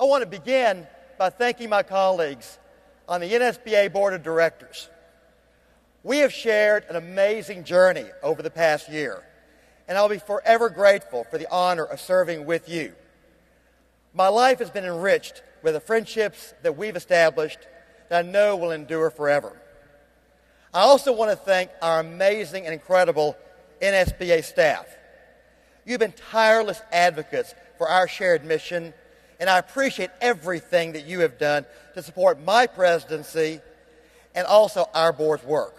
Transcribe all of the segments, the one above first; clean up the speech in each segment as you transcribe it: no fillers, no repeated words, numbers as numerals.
I want to begin by thanking my colleagues on the NSBA Board of Directors. We have shared an amazing journey over the past year, and I'll be forever grateful for the honor of serving with you. My life has been enriched with the friendships that we've established that I know will endure forever. I also want to thank our amazing and incredible NSBA staff. You've been tireless advocates for our shared mission, and I appreciate everything that you have done to support my presidency and also our board's work.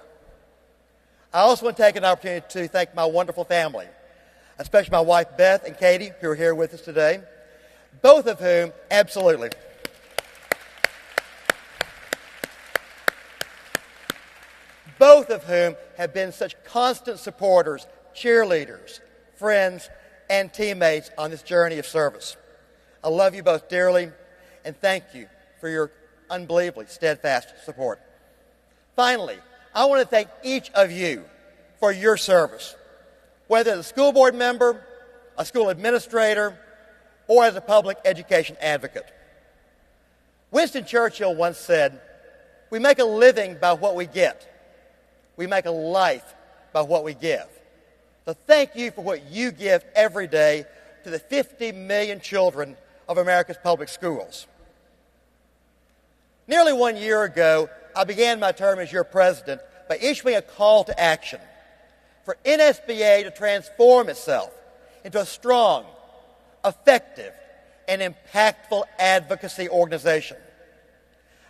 I also want to take an opportunity to thank my wonderful family, especially my wife Beth and Katie, who are here with us today, both of whom have been such constant supporters, cheerleaders, friends, and teammates on this journey of service. I love you both dearly, and thank you for your unbelievably steadfast support. Finally, I want to thank each of you for your service, whether as a school board member, a school administrator, or as a public education advocate. Winston Churchill once said, "We make a living by what we get. We make a life by what we give." So thank you for what you give every day to the 50 million children of America's public schools. Nearly 1 year ago, I began my term as your president by issuing a call to action for NSBA to transform itself into a strong, effective, and impactful advocacy organization.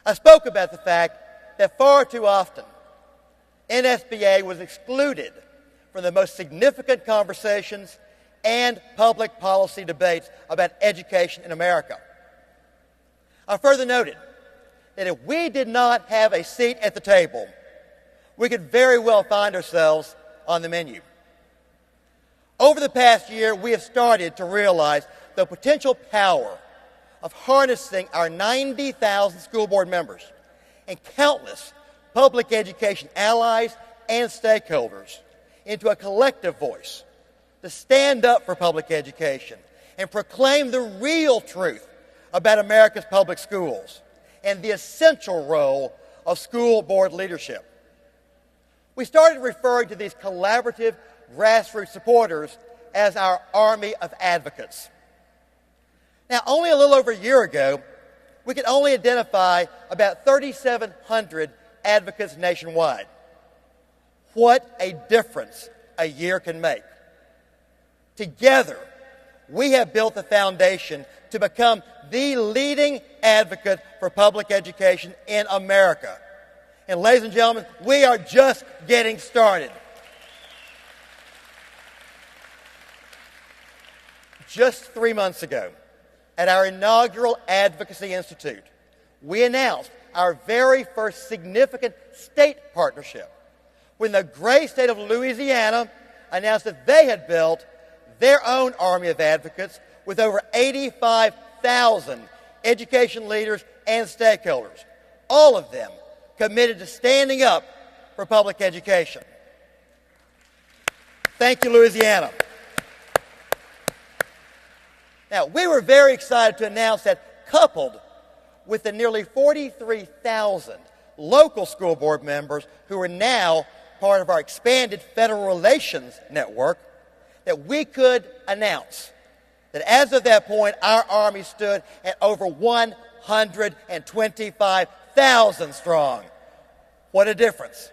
I spoke about the fact that far too often, NSBA was excluded from the most significant conversations and public policy debates about education in America. I further noted that if we did not have a seat at the table, we could very well find ourselves on the menu. Over the past year, we have started to realize the potential power of harnessing our 90,000 school board members and countless public education allies and stakeholders into a collective voice to stand up for public education and proclaim the real truth about America's public schools and the essential role of school board leadership. We started referring to these collaborative grassroots supporters as our army of advocates. Now, only a little over a year ago, we could only identify about 3,700 advocates nationwide. What a difference a year can make. Together, we have built the foundation to become the leading advocate for public education in America. And ladies and gentlemen, we are just getting started. Just 3 months ago, at our inaugural Advocacy Institute, we announced our very first significant state partnership when the great state of Louisiana announced that they had built their own army of advocates with over 85,000 education leaders and stakeholders, all of them committed to standing up for public education. Thank you, Louisiana. Now, we were very excited to announce that, coupled with the nearly 43,000 local school board members who are now part of our expanded federal relations network, that we could announce that as of that point, our Army stood at over 125,000 strong. What a difference.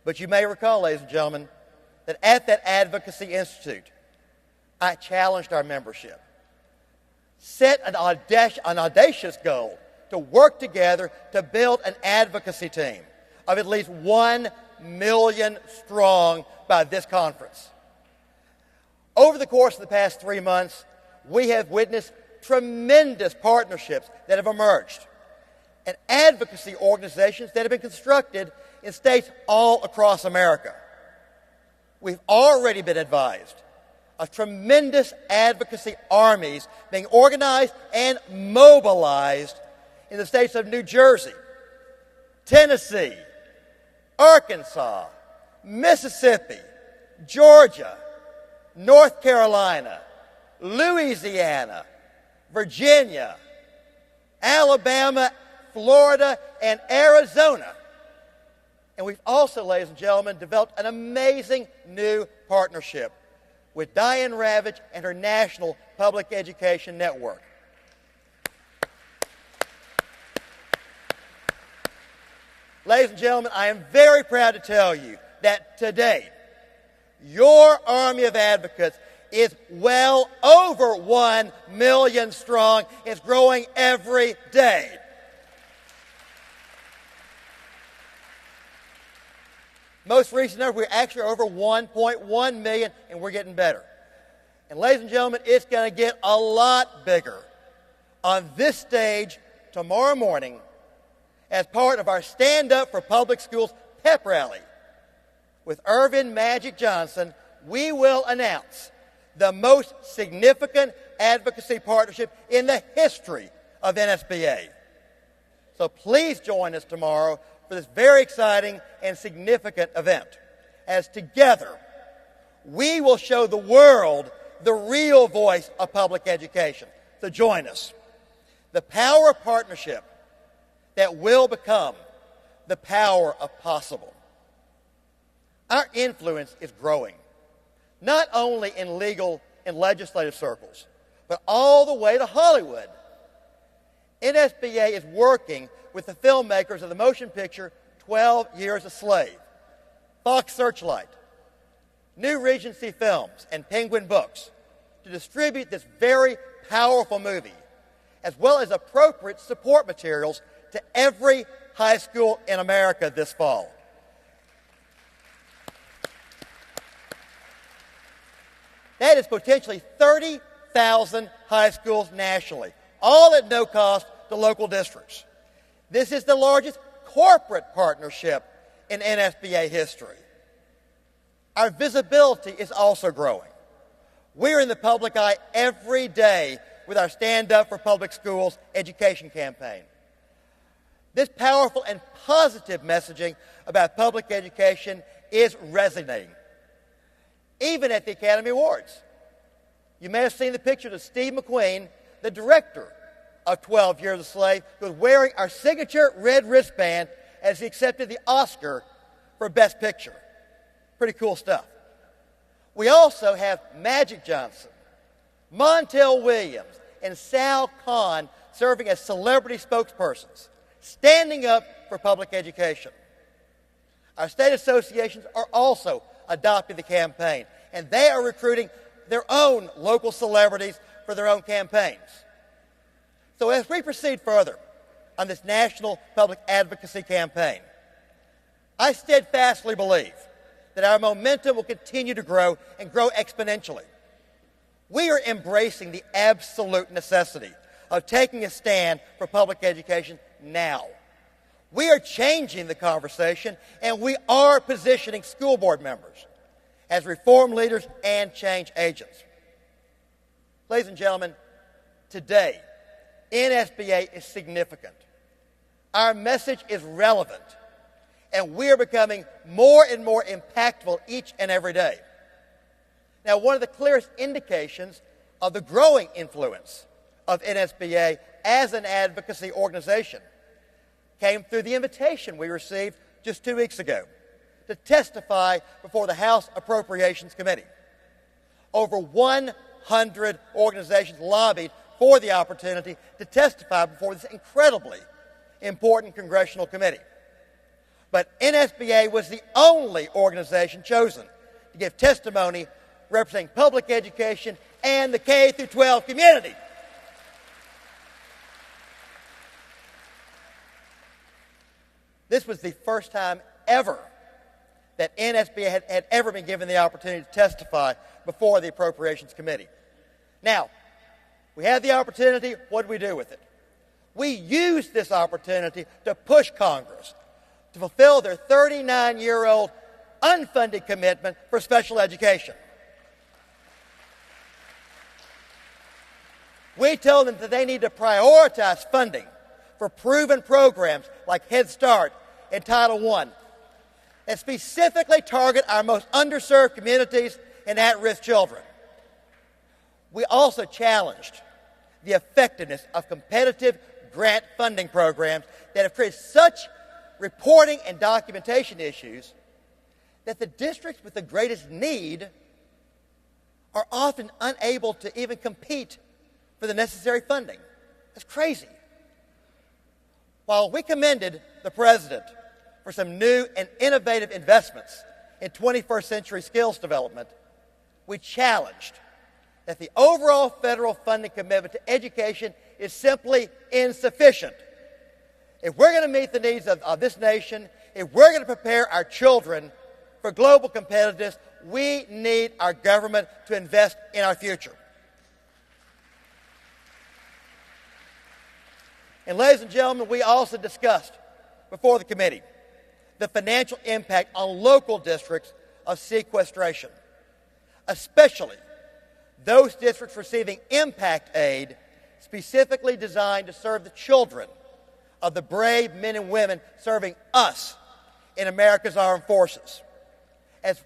But you may recall, ladies and gentlemen, that at that Advocacy Institute, I challenged our membership, set an audacious goal to work together to build an advocacy team of at least 1 million strong by this conference. Over the course of the past 3 months, we have witnessed tremendous partnerships that have emerged and advocacy organizations that have been constructed in states all across America. We've already been advised of tremendous advocacy armies being organized and mobilized in the states of New Jersey, Tennessee, Arkansas, Mississippi, Georgia, North Carolina, Louisiana, Virginia, Alabama, Florida, and Arizona. And we've also, ladies and gentlemen, developed an amazing new partnership with Diane Ravitch and her National Public Education Network. Ladies and gentlemen, I am very proud to tell you that today, your army of advocates is well over 1 million strong. It's growing every day. Most recent number, we're actually over 1.1 million, and we're getting better. And ladies and gentlemen, it's going to get a lot bigger on this stage tomorrow morning as part of our Stand Up for Public Schools pep rally. With Irvin Magic Johnson, we will announce the most significant advocacy partnership in the history of NSBA. So please join us tomorrow for this very exciting and significant event, as together we will show the world the real voice of public education. So join us. The power of partnership that will become the power of possible. Our influence is growing, not only in legal and legislative circles, but all the way to Hollywood. NSBA is working with the filmmakers of the motion picture 12 Years a Slave, Fox Searchlight, New Regency Films, and Penguin Books to distribute this very powerful movie, as well as appropriate support materials to every high school in America this fall. That is potentially 30,000 high schools nationally, all at no cost to local districts. This is the largest corporate partnership in NSBA history. Our visibility is also growing. We're in the public eye every day with our Stand Up for Public Schools education campaign. This powerful and positive messaging about public education is resonating, even at the Academy Awards. You may have seen the picture of Steve McQueen, the director of 12 Years a Slave, who was wearing our signature red wristband as he accepted the Oscar for Best Picture. Pretty cool stuff. We also have Magic Johnson, Montel Williams, and Sal Khan serving as celebrity spokespersons, standing up for public education. Our state associations are also adopting the campaign, and they are recruiting their own local celebrities for their own campaigns. So as we proceed further on this national public advocacy campaign, I steadfastly believe that our momentum will continue to grow and grow exponentially. We are embracing the absolute necessity of taking a stand for public education now. We are changing the conversation, and we are positioning school board members as reform leaders and change agents. Ladies and gentlemen, today, NSBA is significant. Our message is relevant, and we are becoming more and more impactful each and every day. Now, one of the clearest indications of the growing influence of NSBA as an advocacy organization came through the invitation we received just 2 weeks ago to testify before the House Appropriations Committee. Over 100 organizations lobbied for the opportunity to testify before this incredibly important congressional committee. But NSBA was the only organization chosen to give testimony representing public education and the K-12 community. This was the first time ever that NSBA had ever been given the opportunity to testify before the Appropriations Committee. Now, we had the opportunity. What did we do with it? We used this opportunity to push Congress to fulfill their 39-year-old unfunded commitment for special education. We told them that they need to prioritize funding for proven programs like Head Start and Title I and specifically target our most underserved communities and at-risk children. We also challenged the effectiveness of competitive grant funding programs that have created such reporting and documentation issues that the districts with the greatest need are often unable to even compete for the necessary funding. That's crazy. While we commended the President for some new and innovative investments in 21st century skills development, we challenged that the overall federal funding commitment to education is simply insufficient. If we're going to meet the needs of this nation, if we're going to prepare our children for global competitiveness, we need our government to invest in our future. And ladies and gentlemen, we also discussed before the committee the financial impact on local districts of sequestration, especially those districts receiving impact aid specifically designed to serve the children of the brave men and women serving us in America's armed forces, as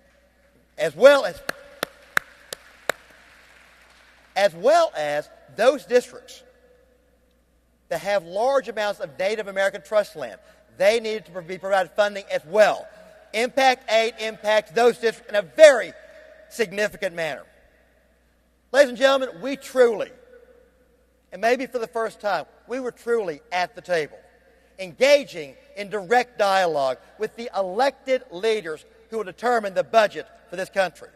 well as those districts that have large amounts of Native American trust land. They needed to be provided funding as well. Impact aid impacts those districts in a very significant manner. Ladies and gentlemen, we truly, and maybe for the first time, we were truly at the table, engaging in direct dialogue with the elected leaders who will determine the budget for this country.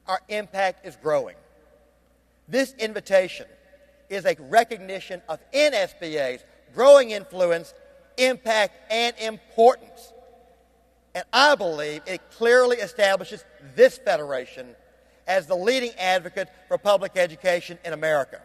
Our impact is growing. This invitation is a recognition of NSBA's growing influence, impact, and importance. And I believe it clearly establishes this federation as the leading advocate for public education in America.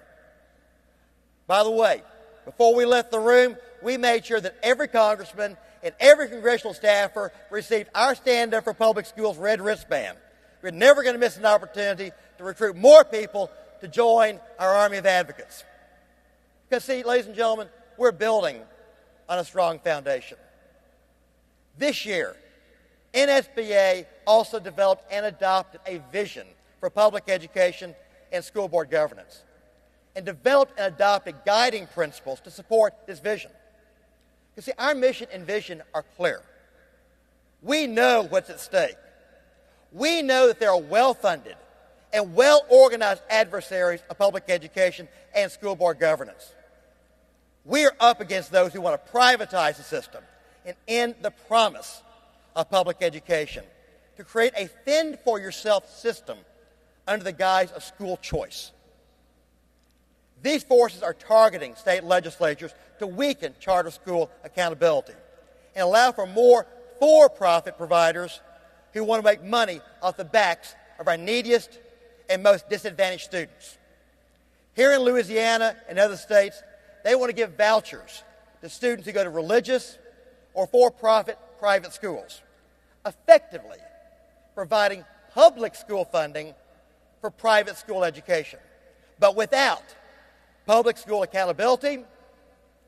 By the way, before we left the room, we made sure that every congressman and every congressional staffer received our Stand Up for Public Schools red wristband. We're never going to miss an opportunity to recruit more people to join our army of advocates. Because, see, ladies and gentlemen, we're building on a strong foundation. This year, NSBA also developed and adopted a vision for public education and school board governance, and developed and adopted guiding principles to support this vision. You see, our mission and vision are clear. We know what's at stake. We know that there are well-funded and well-organized adversaries of public education and school board governance. We are up against those who want to privatize the system and end the promise of public education, to create a fend-for-yourself system under the guise of school choice. These forces are targeting state legislatures to weaken charter school accountability and allow for more for-profit providers who want to make money off the backs of our neediest and most disadvantaged students. Here in Louisiana and other states, they want to give vouchers to students who go to religious or for-profit private schools, effectively providing public school funding for private school education, but without public school accountability,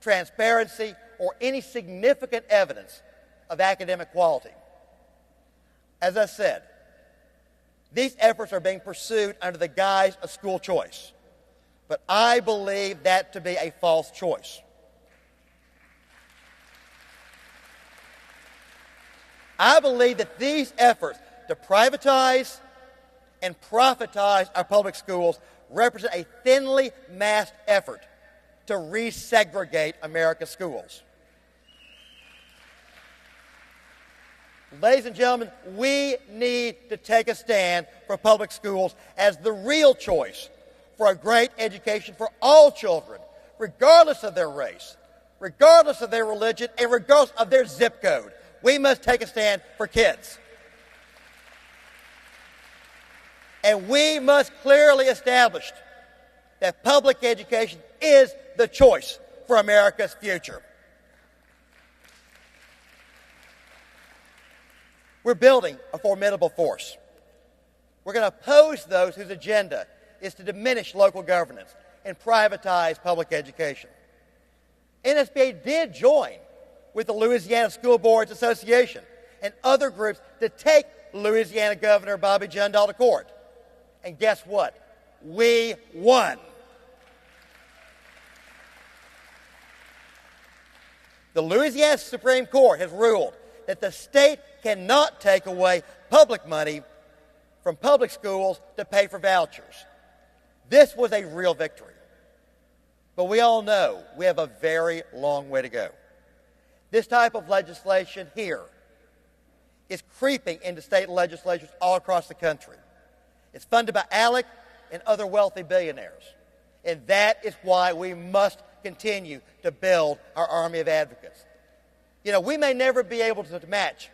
transparency, or any significant evidence of academic quality. As I said, these efforts are being pursued under the guise of school choice, but I believe that to be a false choice. I believe that these efforts to privatize and profitize our public schools represent a thinly masked effort to resegregate America's schools. Ladies and gentlemen, we need to take a stand for public schools as the real choice for a great education for all children, regardless of their race, regardless of their religion, and regardless of their zip code. We must take a stand for kids. And we must clearly establish that public education is the choice for America's future. We're building a formidable force. We're going to oppose those whose agenda is to diminish local governance and privatize public education. NSBA did join with the Louisiana School Boards Association and other groups to take Louisiana Governor Bobby Jindal to court. And guess what? We won. The Louisiana Supreme Court has ruled that the state cannot take away public money from public schools to pay for vouchers. This was a real victory. But we all know we have a very long way to go. This type of legislation here is creeping into state legislatures all across the country. It's funded by ALEC and other wealthy billionaires. And that is why we must continue to build our army of advocates. You know, we may never be able to match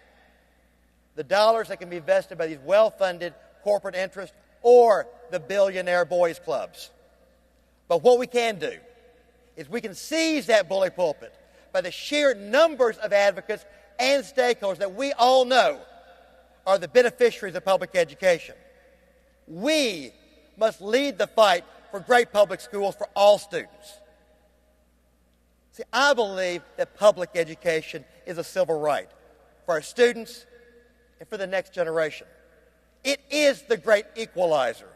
the dollars that can be invested by these well-funded corporate interests or the billionaire boys clubs. But what we can do is we can seize that bully pulpit by the sheer numbers of advocates and stakeholders that we all know are the beneficiaries of public education. We must lead the fight for great public schools for all students. See, I believe that public education is a civil right for our students and for the next generation. It is the great equalizer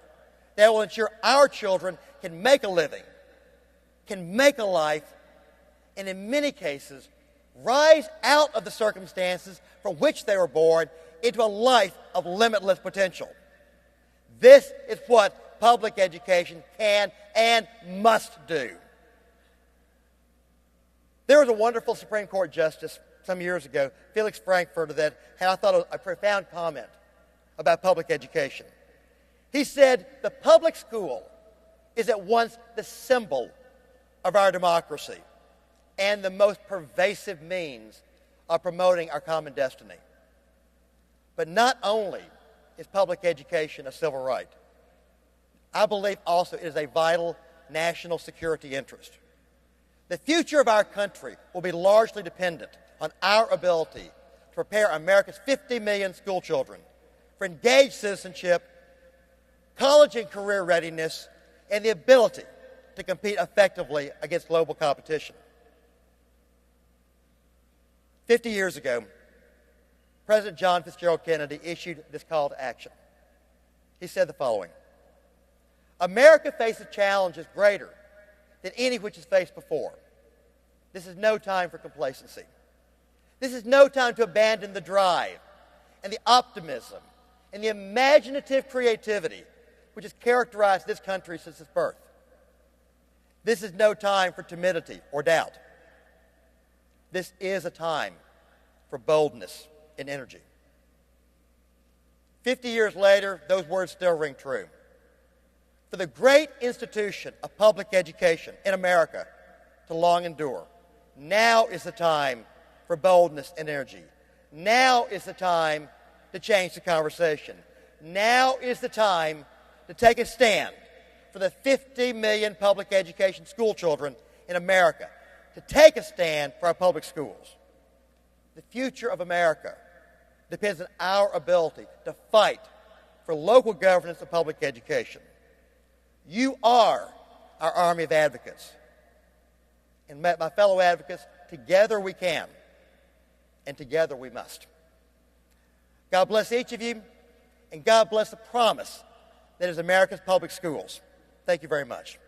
that will ensure our children can make a living, can make a life, and in many cases, rise out of the circumstances from which they were born into a life of limitless potential. This is what public education can and must do. There was a wonderful Supreme Court justice some years ago, Felix Frankfurter, that had, I thought, a profound comment about public education. He said, the public school is at once the symbol of our democracy and the most pervasive means of promoting our common destiny. But not only is public education a civil right, I believe also it is a vital national security interest. The future of our country will be largely dependent on our ability to prepare America's 50 million school children for engaged citizenship, college and career readiness, and the ability to compete effectively against global competition. 50 years ago, President John Fitzgerald Kennedy issued this call to action. He said the following: America faces challenges greater than any which is faced before. This is no time for complacency. This is no time to abandon the drive and the optimism and the imaginative creativity which has characterized this country since its birth. This is no time for timidity or doubt. This is a time for boldness and energy. 50 years later, those words still ring true. For the great institution of public education in America to long endure, now is the time for boldness and energy. Now is the time to change the conversation. Now is the time to take a stand for the 50 million public education school children in America, to take a stand for our public schools. The future of America depends on our ability to fight for local governance of public education. You are our army of advocates. And my fellow advocates, together we can, and together we must. God bless each of you, and God bless the promise that is America's public schools. Thank you very much.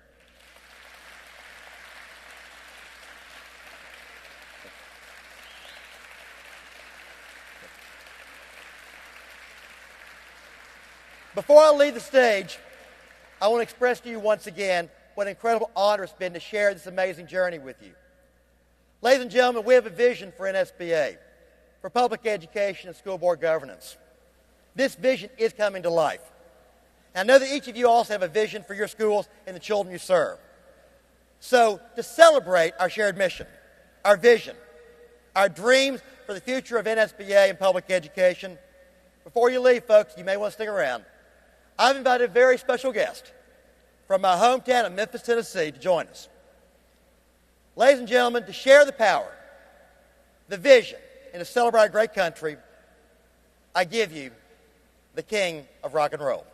Before I leave the stage, I want to express to you once again what an incredible honor it's been to share this amazing journey with you. Ladies and gentlemen, we have a vision for NSBA, for public education and school board governance. This vision is coming to life. And I know that each of you also have a vision for your schools and the children you serve. So, to celebrate our shared mission, our vision, our dreams for the future of NSBA and public education, before you leave, folks, you may want to stick around. I've invited a very special guest from my hometown of Memphis, Tennessee, to join us. Ladies and gentlemen, to share the power, the vision, and to celebrate our great country, I give you the King of Rock and Roll.